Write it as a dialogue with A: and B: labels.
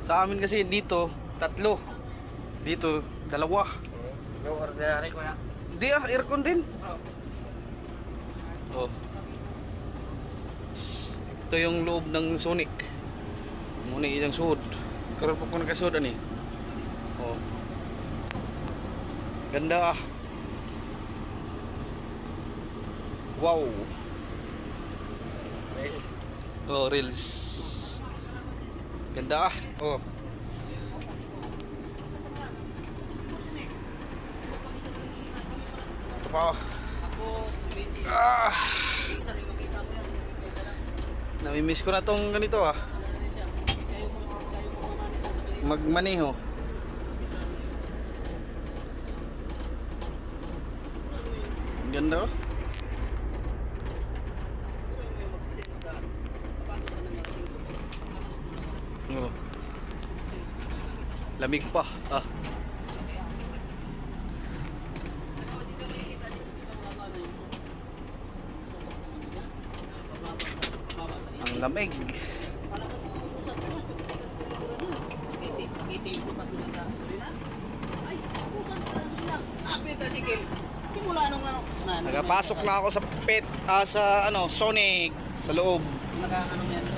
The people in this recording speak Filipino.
A: Sa amin kasi dito, 3. Dito, 2.
B: Yung ordinary ko na.
A: Hindi aircon din. Oh. Ito yung loob ng Sonic. Muna isang suod. Karoon po ko nagkasuod ani. Oh. Ganda. Wow.
B: Reels.
A: Oh, reels. Ganda. Oh. Ito pa. Ah. Namimiss ko na tong ganito ah. Magmaneho. Ang ganda oh. Oh. Lamig pa. Ah. Ang lamig. Nagapasok na ako sa sa Sonic sa loob.
B: Naka ano yan?